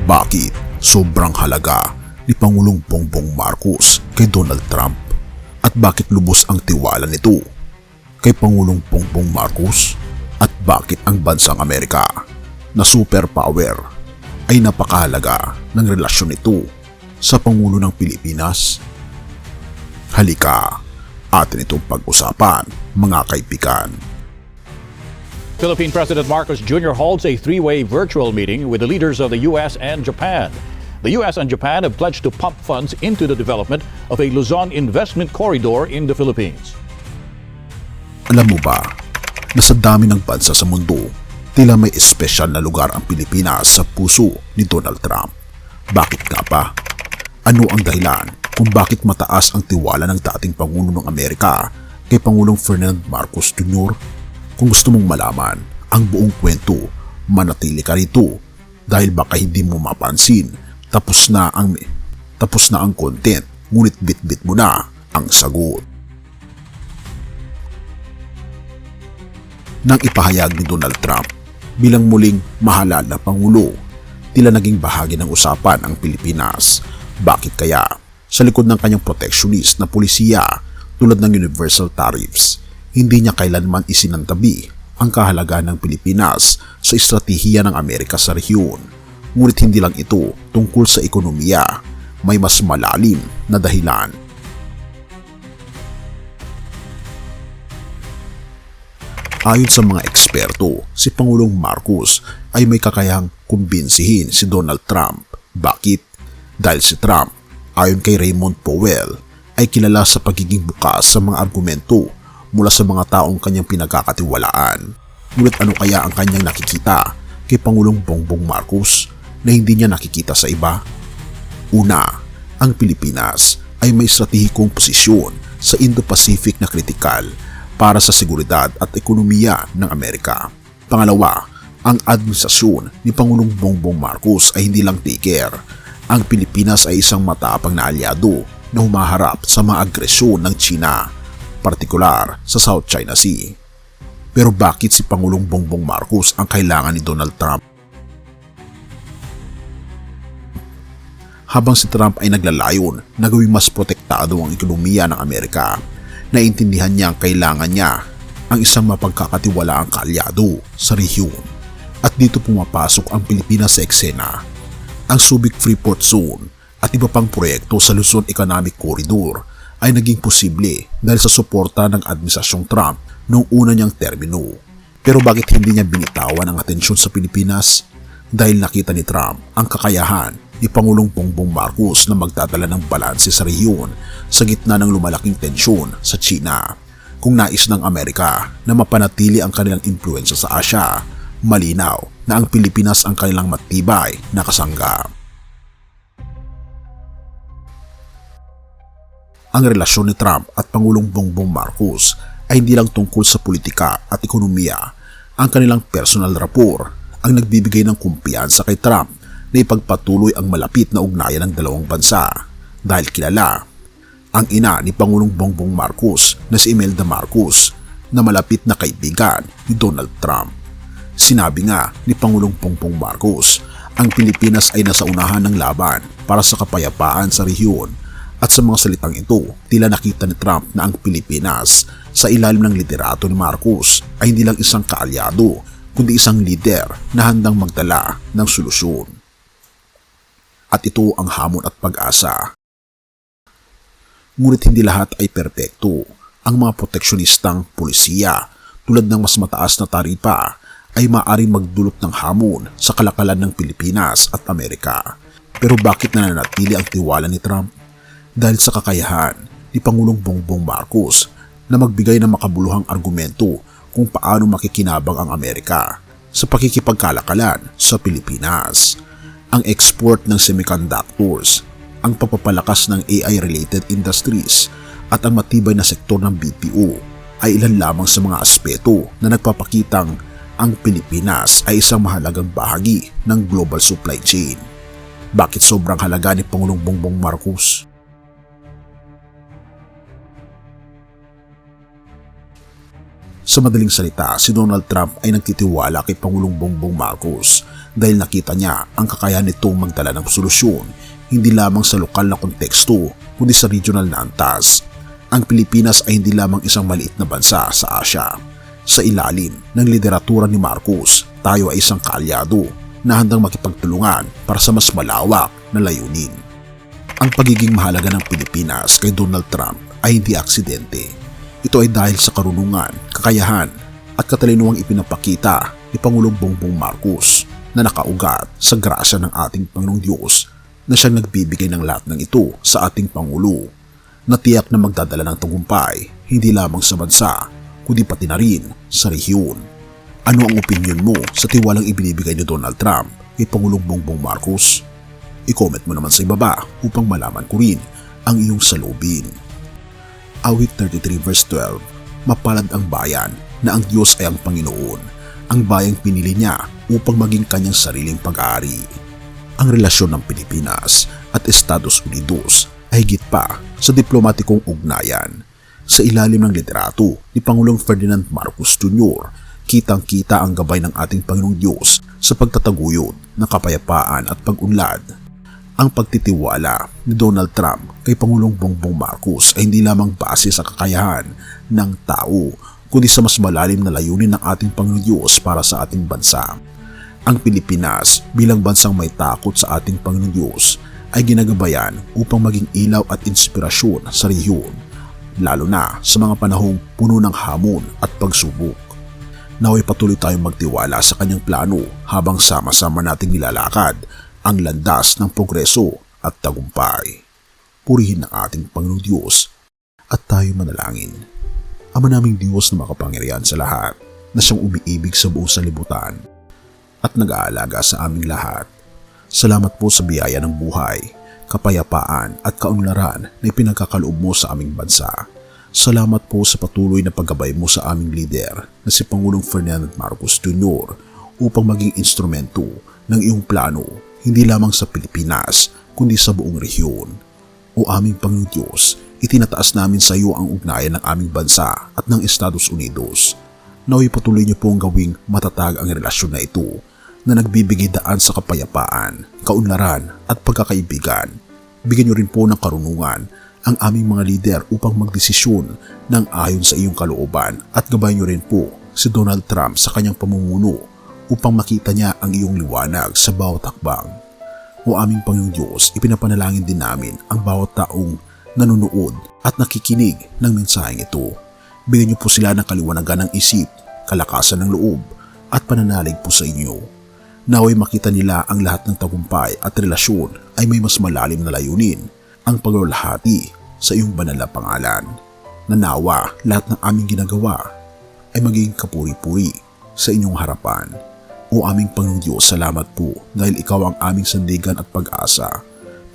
Bakit sobrang halaga ni Pangulong Bongbong Marcos kay Donald Trump? At bakit lubos ang tiwala nito kay Pangulong Bongbong Marcos? At bakit ang bansang Amerika na superpower ay napakahalaga ng relasyon nito sa Pangulo ng Pilipinas? Halika, atin itong pag-usapan mga kaibigan. Philippine President Marcos Jr. holds a three-way virtual meeting with the leaders of the U.S. and Japan. The U.S. and Japan have pledged to pump funds into the development of a Luzon investment corridor in the Philippines. Alam mo ba na sa dami ng bansa sa mundo, tila may espesyal na lugar ang Pilipinas sa puso ni Donald Trump? Bakit nga ba? Ano ang dahilan kung bakit mataas ang tiwala ng dating Pangulo ng Amerika kay Pangulong Ferdinand Marcos Jr.? Kung gusto mong malaman ang buong kwento, manatili ka rito dahil baka hindi mo mapansin tapos na ang content, ngunit bit-bit mo na ang sagot. Nang ipahayag ni Donald Trump bilang muling mahalal na Pangulo, tila naging bahagi ng usapan ang Pilipinas. Bakit kaya? Sa likod ng kanyang protectionist na pulisiya tulad ng universal tariffs, hindi niya kailanman isinantabi ang kahalagaan ng Pilipinas sa estratehiya ng Amerika sa rehiyon. Ngunit hindi lang ito tungkol sa ekonomiya, may mas malalim na dahilan. Ayon sa mga eksperto, si Pangulong Marcos ay may kakayahang kumbinsihin si Donald Trump. Bakit? Dahil si Trump, ayon kay Raymond Powell, ay kilala sa pagiging bukas sa mga argumento mula sa mga taong kanyang pinagkakatiwalaan. Ngunit ano kaya ang kanyang nakikita kay Pangulong Bongbong Marcos na hindi niya nakikita sa iba? Una, ang Pilipinas ay may estratehikong posisyon sa Indo-Pacific na kritikal para sa seguridad at ekonomiya ng Amerika. Pangalawa, ang administrasyon ni Pangulong Bongbong Marcos ay hindi lang taker. Ang Pilipinas ay isang matapang na alyado na humaharap sa mga agresyon ng China, partikular sa South China Sea. Pero bakit si Pangulong Bongbong Marcos ang kailangan ni Donald Trump? Habang si Trump ay naglalayon na gawing mas protektado ang ekonomiya ng Amerika, naintindihan niya ang kailangan niya ang isang mapagkakatiwalaang kaalyado sa rehiyon. At dito pumapasok ang Pilipinas sa eksena. Ang Subic Freeport Zone at iba pang proyekto sa Luzon Economic Corridor ay naging posible dahil sa suporta ng Administrasyong Trump noong una niyang termino. Pero bakit hindi niya binitawan ang atensyon sa Pilipinas? Dahil nakita ni Trump ang kakayahan ni Pangulong Bongbong Marcos na magdadala ng balanse sa rehiyon sa gitna ng lumalaking tensyon sa China. Kung nais ng Amerika na mapanatili ang kanilang impluensya sa Asia, malinaw na ang Pilipinas ang kanilang matibay na kasangga. Ang relasyon ni Trump at Pangulong Bongbong Marcos ay hindi lang tungkol sa politika at ekonomiya. Ang kanilang personal rapport ang nagbibigay ng kumpiyansa kay Trump na ipagpatuloy ang malapit na ugnayan ng dalawang bansa. Dahil kilala ang ina ni Pangulong Bongbong Marcos na si Imelda Marcos na malapit na kaibigan ni Donald Trump. Sinabi nga ni Pangulong Bongbong Marcos, ang Pilipinas ay nasa unahan ng laban para sa kapayapaan sa rehiyon. At sa mga salitang ito, tila nakita ni Trump na ang Pilipinas sa ilalim ng liderato ni Marcos ay hindi lang isang kaalyado, kundi isang lider na handang magdala ng solusyon. At ito ang hamon at pag-asa. Ngunit hindi lahat ay perpekto. Ang mga proteksyonistang pulisiya tulad ng mas mataas na taripa ay maaaring magdulot ng hamon sa kalakalan ng Pilipinas at Amerika. Pero bakit nananatili ang tiwala ni Trump? Dahil sa kakayahan ni Pangulong Bongbong Marcos na magbigay ng makabuluhang argumento kung paano makikinabang ang Amerika sa pakikipagkalakalan sa Pilipinas. Ang export ng semiconductors, ang pagpapalakas ng AI-related industries at ang matibay na sektor ng BPO ay ilan lamang sa mga aspeto na nagpapakitang ang Pilipinas ay isang mahalagang bahagi ng global supply chain. Bakit sobrang halaga ni Pangulong Bongbong Marcos? Sa madaling salita, si Donald Trump ay nagtitiwala kay Pangulong Bongbong Marcos dahil nakita niya ang kakayahan nitong magdala ng solusyon hindi lamang sa lokal na konteksto kundi sa regional na antas. Ang Pilipinas ay hindi lamang isang maliit na bansa sa Asya. Sa ilalim ng lideratura ni Marcos, tayo ay isang kaalyado na handang makipagtulungan para sa mas malawak na layunin. Ang pagiging mahalaga ng Pilipinas kay Donald Trump ay hindi aksidente. Ito ay dahil sa karunungan, kakayahan at katalinuhang ipinapakita ni Pangulong Bongbong Marcos na nakaugat sa grasya ng ating Panginoong Diyos na siyang nagbibigay ng lahat ng ito sa ating Pangulo, na tiyak na magdadala ng tagumpay hindi lamang sa bansa kundi pati na rin sa rehiyon. Ano ang opinyon mo sa tiwalang ibinibigay ni Donald Trump kay Pangulong Bongbong Marcos? I-comment mo naman sa ibaba upang malaman ko rin ang iyong saloobin. Awit 33 verse 12. Mapalad ang bayan na ang Diyos ay ang Panginoon, ang bayang pinili niya upang maging kanyang sariling pag-aari. Ang relasyon ng Pilipinas at Estados Unidos ay higit pa sa diplomatikong ugnayan. Sa ilalim ng liderato ni Pangulong Ferdinand Marcos Jr., kitang-kita ang gabay ng ating Panginoong Diyos sa pagtataguyod ng kapayapaan at pag-unlad. Ang pagtitiwala ni Donald Trump kay Pangulong Bongbong Marcos ay hindi lamang base sa kakayahan ng tao, kundi sa mas malalim na layunin ng ating Panginoong Diyos para sa ating bansa. Ang Pilipinas bilang bansang may takot sa ating Panginoong Diyos ay ginagabayan upang maging ilaw at inspirasyon sa rehiyon, lalo na sa mga panahong puno ng hamon at pagsubok. Naway patuloy tayong magtiwala sa kanyang plano habang sama-sama nating nilalakad ang landas ng progreso at tagumpay. Purihin ang ating Panginoong Diyos at tayo manalangin. Ama naming Diyos na makapangyarihan sa lahat, na siyang umiibig sa buong sanlibutan at nag-aalaga sa aming lahat. Salamat po sa biyaya ng buhay, kapayapaan at kaunlaran na ipinagkakaloob mo sa aming bansa. Salamat po sa patuloy na paggabay mo sa aming lider na si Pangulong Ferdinand Marcos Jr. upang maging instrumento ng iyong plano hindi lamang sa Pilipinas kundi sa buong rehiyon. O aming Panginoong Diyos, itinataas namin sa iyo ang ugnayan ng aming bansa at ng Estados Unidos. Naway patuloy niyo pong gawing matatag ang relasyon na ito na nagbibigay daan sa kapayapaan, kaunlaran at pagkakaibigan. Bigyan niyo rin po ng karunungan ang aming mga lider upang magdesisyon ng ayon sa iyong kalooban at gabayan niyo rin po si Donald Trump sa kanyang pamumuno upang makita niya ang iyong liwanag sa bawat hakbang. O aming Panginoong Diyos, ipinapanalangin din namin ang bawat taong nanonood at nakikinig ng mensaheng ito. Bigyan niyo po sila ng kaliwanagan ng isip, kalakasan ng loob at pananalig po sa inyo. Naway makita nila ang lahat ng tagumpay at relasyon ay may mas malalim na layunin, ang paglalahati sa iyong banal na pangalan. Nanawa lahat ng aming ginagawa ay magiging kapuri-puri sa inyong harapan. O aming Panginoong Diyos, salamat po dahil ikaw ang aming sandigan at pag-asa.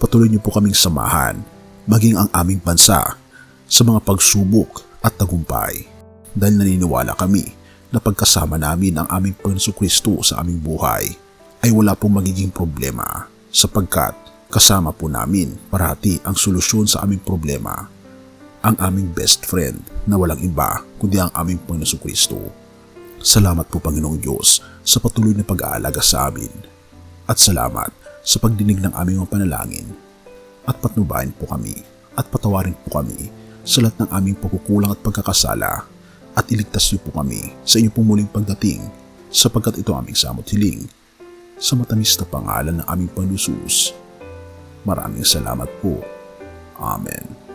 Patuloy niyo po kaming samahan, maging ang aming bansa sa mga pagsubok at tagumpay. Dahil naniniwala kami na pagkasama namin ang aming Panginoong Kristo sa aming buhay ay wala pong magiging problema sapagkat kasama po namin parati ang solusyon sa aming problema, ang aming best friend na walang iba kundi ang aming Panginoong Kristo. Salamat po Panginoong Diyos sa patuloy na pag-aalaga sa amin at salamat sa pagdinig ng aming mga panalangin at patnubayan po kami at patawarin po kami sa lahat ng aming pagkukulang at pagkakasala at iligtas niyo po kami sa inyong pong muling pagdating sapagkat ito aming samot hiling sa matamis na pangalan ng aming Panginoon Jesus. Maraming salamat po. Amen.